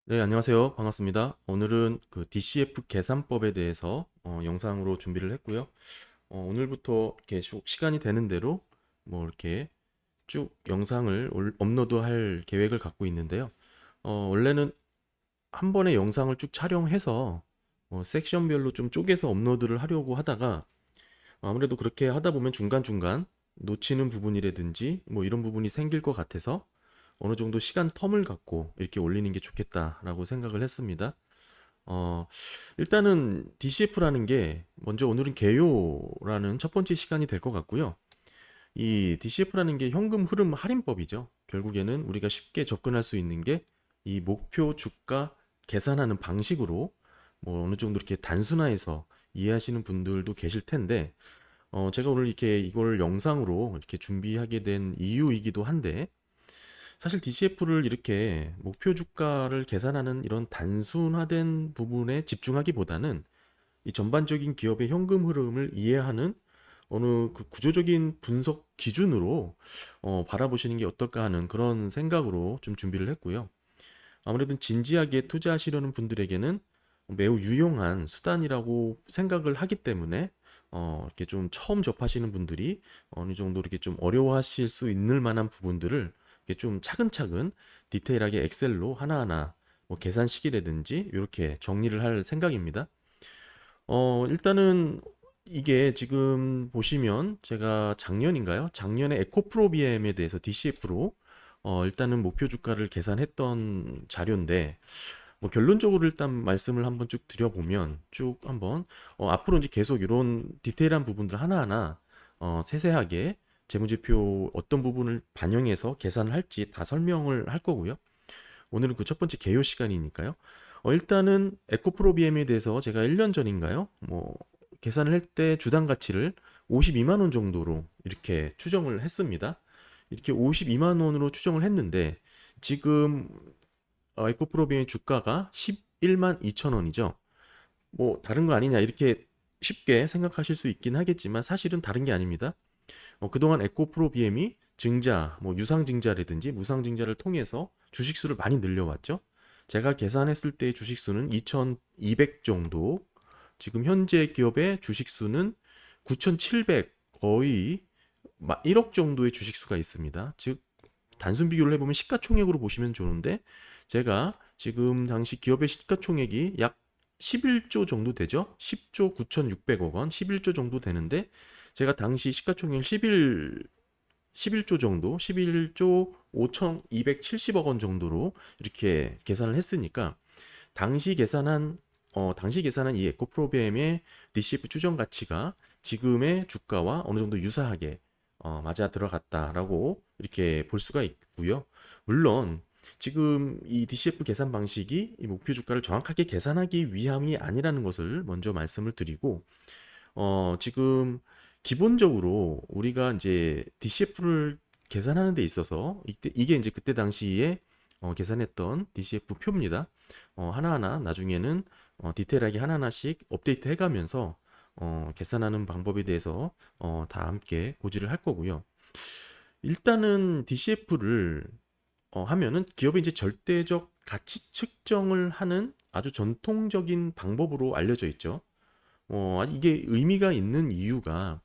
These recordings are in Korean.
네, 안녕하세요. 반갑습니다. 오늘은 그 DCF 계산법에 대해서 영상으로 준비를 했고요. 오늘부터 이렇게 시간이 되는 대로 뭐 이렇게 쭉 영상을 업로드할 계획을 갖고 있는데요. 원래는 한 번에 영상을 쭉 촬영해서 섹션별로 좀 쪼개서 업로드를 하려고 하다가 아무래도 그렇게 하다 보면 중간중간 놓치는 부분이라든지 뭐 이런 부분이 생길 것 같아서 어느 정도 시간 텀을 갖고 이렇게 올리는 게 좋겠다라고 생각을 했습니다. 어, 일단은 DCF라는 게 먼저 오늘은 개요라는 첫 번째 시간이 될 것 같고요. 이 DCF라는 게 현금 흐름 할인법이죠. 결국에는 우리가 쉽게 접근할 수 있는 게 이 목표 주가 계산하는 방식으로 뭐 어느 정도 이렇게 단순화해서 이해하시는 분들도 계실 텐데, 제가 오늘 이렇게 이걸 영상으로 이렇게 준비하게 된 이유이기도 한데, 사실 DCF를 이렇게 목표 주가를 계산하는 이런 단순화된 부분에 집중하기보다는 이 전반적인 기업의 현금 흐름을 이해하는 어느 그 구조적인 분석 기준으로 바라보시는 게 어떨까 하는 그런 생각으로 좀 준비를 했고요. 아무래도 진지하게 투자하시려는 분들에게는 매우 유용한 수단이라고 생각을 하기 때문에 이렇게 좀 처음 접하시는 분들이 어느 정도 이렇게 좀 어려워하실 수 있는 만한 부분들을 이렇게 좀 차근차근 디테일하게 엑셀로 하나하나 뭐 계산식이라든지 이렇게 정리를 할 생각입니다. 일단은 이게 지금 보시면 제가 작년인가요? 작년에 에코프로비엠에 대해서 DCF로 일단은 목표 주가를 계산했던 자료인데 뭐 결론적으로 일단 말씀을 한번 쭉 드려보면 쭉 한번 앞으로 이제 계속 이런 디테일한 부분들 하나하나 세세하게 재무제표 어떤 부분을 반영해서 계산을 할지 다 설명을 할 거고요. 오늘은 그 첫 번째 개요 시간이니까요. 일단은 에코프로비엠에 대해서 제가 1년 전인가요? 뭐 계산을 할 때 주당 가치를 52만 원 정도로 이렇게 추정을 했습니다. 이렇게 52만 원으로 추정을 했는데 지금 에코프로비엠의 주가가 11만 2천 원이죠. 뭐 다른 거 아니냐 이렇게 쉽게 생각하실 수 있긴 하겠지만 사실은 다른 게 아닙니다. 그동안 에코프로비엠이 증자, 뭐 유상증자라든지 무상증자를 통해서 주식수를 많이 늘려왔죠. 제가 계산했을 때의 주식수는 2,200 정도, 지금 현재 기업의 주식수는 9,700, 거의 1억 정도의 주식수가 있습니다. 즉 단순 비교를 해보면 시가총액으로 보시면 좋은데 제가 지금 당시 기업의 시가총액이 약 11조 정도 되죠. 10조 9,600억 원, 11조 정도 되는데 제가 당시 시가총액 11조 정도, 11조 5,270억 원 정도로 이렇게 계산을 했으니까 당시 계산한 이 에코프로비엠의 DCF 추정 가치가 지금의 주가와 어느 정도 유사하게 맞아 들어갔다라고 이렇게 볼 수가 있고요. 물론 지금 이 DCF 계산 방식이 이 목표 주가를 정확하게 계산하기 위함이 아니라는 것을 먼저 말씀을 드리고, 지금 기본적으로 우리가 이제 DCF를 계산하는 데 있어서 이게 이제 그때 당시에 계산했던 DCF 표입니다. 하나하나 나중에는 디테일하게 하나하나씩 업데이트 해가면서 계산하는 방법에 대해서 다 함께 고지를 할 거고요. 일단은 DCF를 하면은 기업의 이제 절대적 가치 측정을 하는 아주 전통적인 방법으로 알려져 있죠. 이게 의미가 있는 이유가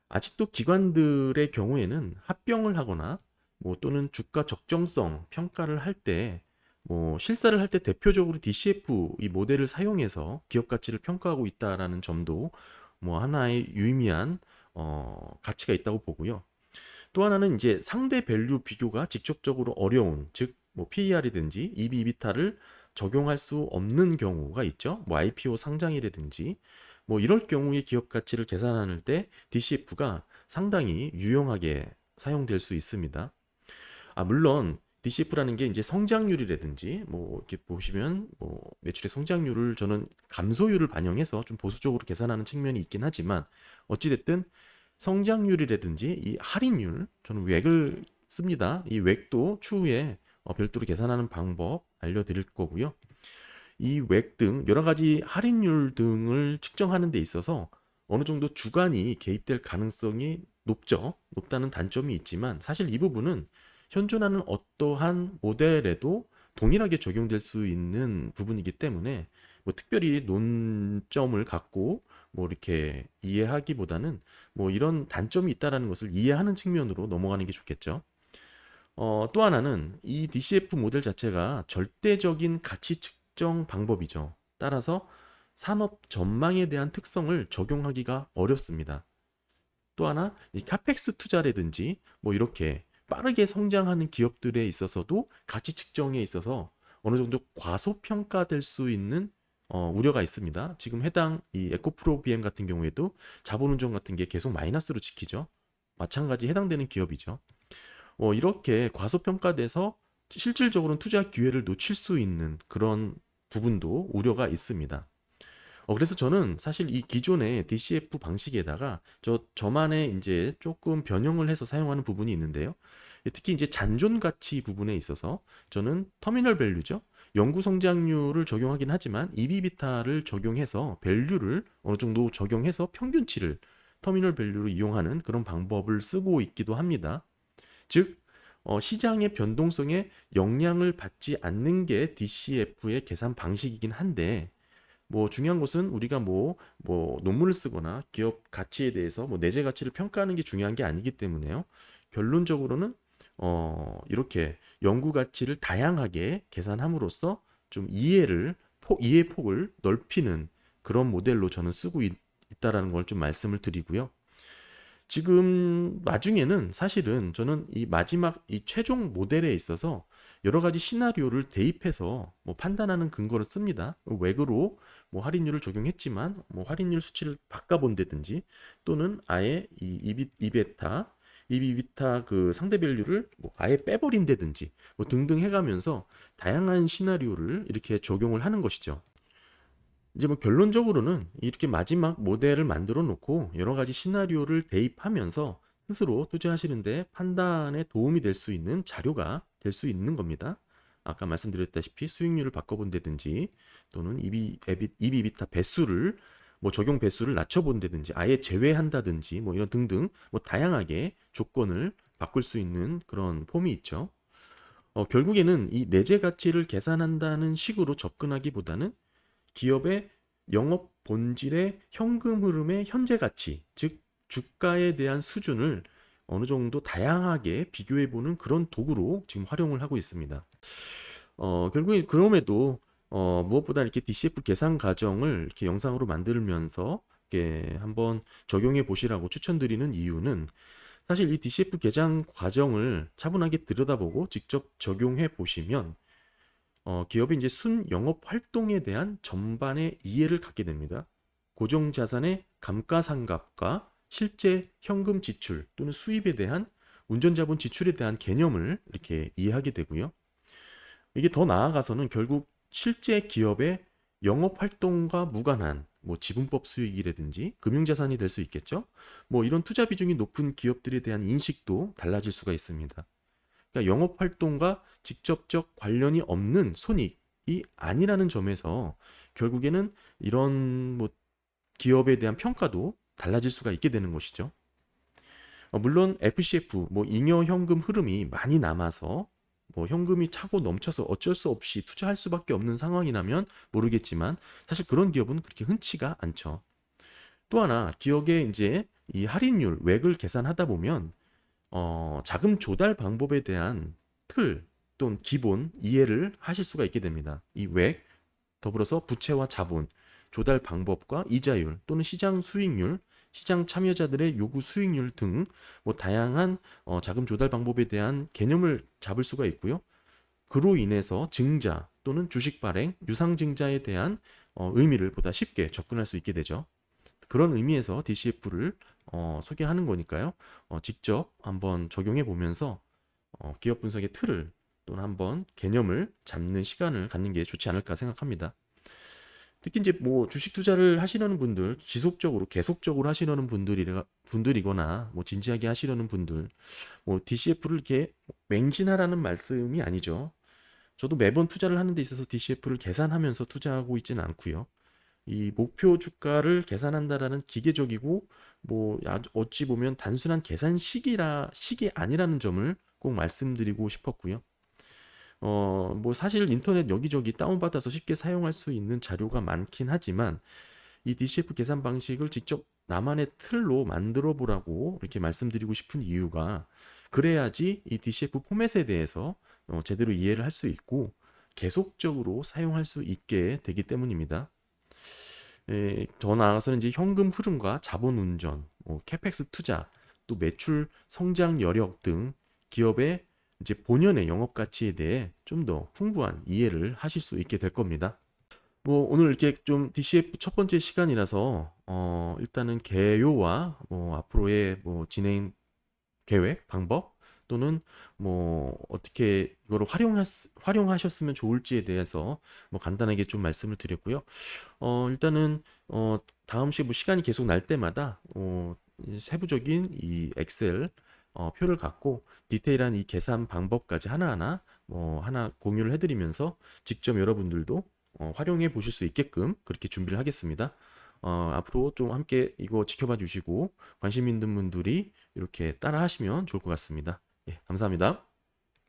아직도 기관들의 경우에는 합병을 하거나 뭐 또는 주가 적정성 평가를 할 때 뭐 실사를 할 때 대표적으로 DCF 이 모델을 사용해서 기업 가치를 평가하고 있다라는 점도 뭐 하나의 유의미한 가치가 있다고 보고요. 또 하나는 이제 상대 밸류 비교가 직접적으로 어려운, 즉 뭐 PER이든지 EV, EBITDA를 적용할 수 없는 경우가 있죠. 뭐 IPO 상장이라든지 뭐 이럴 경우에 기업 가치를 계산할 때 DCF가 상당히 유용하게 사용될 수 있습니다. 물론 DCF라는 게 이제 성장률이라든지 뭐 이렇게 보시면 뭐 매출의 성장률을 저는 감소율을 반영해서 좀 보수적으로 계산하는 측면이 있긴 하지만 어찌됐든 성장률이라든지 이 할인율, 저는 웩을 씁니다. 이 웩도 추후에 별도로 계산하는 방법 알려드릴 거고요. 이 웩 등 여러 가지 할인율 등을 측정하는 데 있어서 어느 정도 주관이 개입될 가능성이 높죠. 높다는 단점이 있지만 사실 이 부분은 현존하는 어떠한 모델에도 동일하게 적용될 수 있는 부분이기 때문에 뭐 특별히 논점을 갖고 뭐 이렇게 이해하기보다는 뭐 이런 단점이 있다라는 것을 이해하는 측면으로 넘어가는 게 좋겠죠. 또 하나는 이 DCF 모델 자체가 절대적인 가치 측정 방법이죠. 따라서 산업 전망에 대한 특성을 적용하기가 어렵습니다. 또 하나, 이 카펙스 투자라든지 뭐 이렇게 빠르게 성장하는 기업들에 있어서도 가치 측정에 있어서 어느 정도 과소평가될 수 있는 우려가 있습니다. 지금 해당 이 에코프로 BM 같은 경우에도 자본운용 같은 게 계속 마이너스로 지키죠. 마찬가지 해당되는 기업이죠. 이렇게 과소평가돼서 실질적으로는 투자 기회를 놓칠 수 있는 그런 부분도 우려가 있습니다. 그래서 저는 사실 이 기존의 DCF 방식에다가 저만의 이제 조금 변형을 해서 사용하는 부분이 있는데요. 특히 이제 잔존 가치 부분에 있어서 저는 터미널 밸류죠. 연구 성장률을 적용하긴 하지만 EB비타를 적용해서 밸류를 어느 정도 적용해서 평균치를 터미널 밸류로 이용하는 그런 방법을 쓰고 있기도 합니다. 즉, 시장의 변동성에 영향을 받지 않는 게 DCF의 계산 방식이긴 한데, 뭐 중요한 것은 우리가 뭐 논문을 쓰거나 기업 가치에 대해서 뭐 내재 가치를 평가하는 게 중요한 게 아니기 때문에요. 결론적으로는 이렇게 연구 가치를 다양하게 계산함으로써 좀 이해 폭을 넓히는 그런 모델로 저는 쓰고 있다라는 걸 좀 말씀을 드리고요. 지금 나중에는 사실은 저는 이 마지막 이 최종 모델에 있어서 여러 가지 시나리오를 대입해서 뭐 판단하는 근거를 씁니다. 외교로 뭐 할인율을 적용했지만 뭐 할인율 수치를 바꿔본다든지 또는 아예 이비타 그 상대 밸류를 뭐 아예 빼버린다든지 뭐 등등 해가면서 다양한 시나리오를 이렇게 적용을 하는 것이죠. 이제 뭐 결론적으로는 이렇게 마지막 모델을 만들어 놓고 여러 가지 시나리오를 대입하면서 스스로 투자하시는데 판단에 도움이 될 수 있는 자료가 될 수 있는 겁니다. 아까 말씀드렸다시피 수익률을 바꿔본다든지 또는 이비비타 배수를 뭐 적용 배수를 낮춰본다든지 아예 제외한다든지 뭐 이런 등등 뭐 다양하게 조건을 바꿀 수 있는 그런 폼이 있죠. 결국에는 이 내재 가치를 계산한다는 식으로 접근하기보다는 기업의 영업 본질의 현금 흐름의 현재 가치, 즉 주가에 대한 수준을 어느 정도 다양하게 비교해 보는 그런 도구로 지금 활용을 하고 있습니다. 결국에 그럼에도 무엇보다 이렇게 DCF 계산 과정을 이렇게 영상으로 만들면서 이렇게 한번 적용해 보시라고 추천드리는 이유는 사실 이 DCF 계산 과정을 차분하게 들여다보고 직접 적용해 보시면 기업이 이제 순 영업 활동에 대한 전반의 이해를 갖게 됩니다. 고정 자산의 감가상각과 실제 현금 지출 또는 수입에 대한 운전자본 지출에 대한 개념을 이렇게 이해하게 되고요. 이게 더 나아가서는 결국 실제 기업의 영업 활동과 무관한 뭐 지분법 수익이라든지 금융자산이 될 수 있겠죠. 뭐 이런 투자 비중이 높은 기업들에 대한 인식도 달라질 수가 있습니다. 그러니까 영업 활동과 직접적 관련이 없는 손익이 아니라는 점에서 결국에는 이런 뭐 기업에 대한 평가도 달라질 수가 있게 되는 것이죠. 물론 FCF 뭐 잉여 현금 흐름이 많이 남아서 뭐 현금이 차고 넘쳐서 어쩔 수 없이 투자할 수밖에 없는 상황이라면 모르겠지만 사실 그런 기업은 그렇게 흔치가 않죠. 또 하나 기업의 이제 이 할인율 외을 계산하다 보면 자금 조달 방법에 대한 틀 또는 기본 이해를 하실 수가 있게 됩니다. 이 외, 더불어서 부채와 자본, 조달 방법과 이자율 또는 시장 수익률, 시장 참여자들의 요구 수익률 등 뭐 다양한 자금 조달 방법에 대한 개념을 잡을 수가 있고요. 그로 인해서 증자 또는 주식 발행, 유상증자에 대한 의미를 보다 쉽게 접근할 수 있게 되죠. 그런 의미에서 DCF를 소개하는 거니까요. 직접 한번 적용해 보면서 기업 분석의 틀을 또는 한번 개념을 잡는 시간을 갖는 게 좋지 않을까 생각합니다. 특히 이제 뭐 주식 투자를 하시려는 분들, 지속적으로 계속적으로 하시려는 분들이거나 뭐 진지하게 하시려는 분들, 뭐 DCF를 이렇게 맹신하라는 말씀이 아니죠. 저도 매번 투자를 하는 데 있어서 DCF를 계산하면서 투자하고 있지는 않고요. 이 목표 주가를 계산한다라는 기계적이고 뭐 어찌 보면 단순한 계산식이 아니라는 점을 꼭 말씀드리고 싶었고요. 뭐 사실 인터넷 여기저기 다운받아서 쉽게 사용할 수 있는 자료가 많긴 하지만 이 DCF 계산 방식을 직접 나만의 틀로 만들어 보라고 이렇게 말씀드리고 싶은 이유가 그래야지 이 DCF 포맷에 대해서 제대로 이해를 할 수 있고 계속적으로 사용할 수 있게 되기 때문입니다. 더 나아가서는 이제 현금 흐름과 자본 운전, 캐펙스 투자, 또 매출 성장 여력 등 기업의 이제 본연의 영업 가치에 대해 좀 더 풍부한 이해를 하실 수 있게 될 겁니다. 뭐 오늘 이렇게 좀 DCF 첫 번째 시간이라서 일단은 개요와 뭐 앞으로의 뭐 진행 계획, 방법 또는 뭐 어떻게 이거를 활용하셨으면 좋을지에 대해서 뭐 간단하게 좀 말씀을 드렸고요. 일단은 다음 뭐 시간이 계속 날 때마다 이 세부적인 이 엑셀 표를 갖고 디테일한 이 계산 방법까지 하나하나 하나 공유를 해드리면서 직접 여러분들도 활용해 보실 수 있게끔 그렇게 준비를 하겠습니다. 앞으로 좀 함께 이거 지켜봐 주시고 관심 있는 분들이 이렇게 따라 하시면 좋을 것 같습니다. 예, 감사합니다.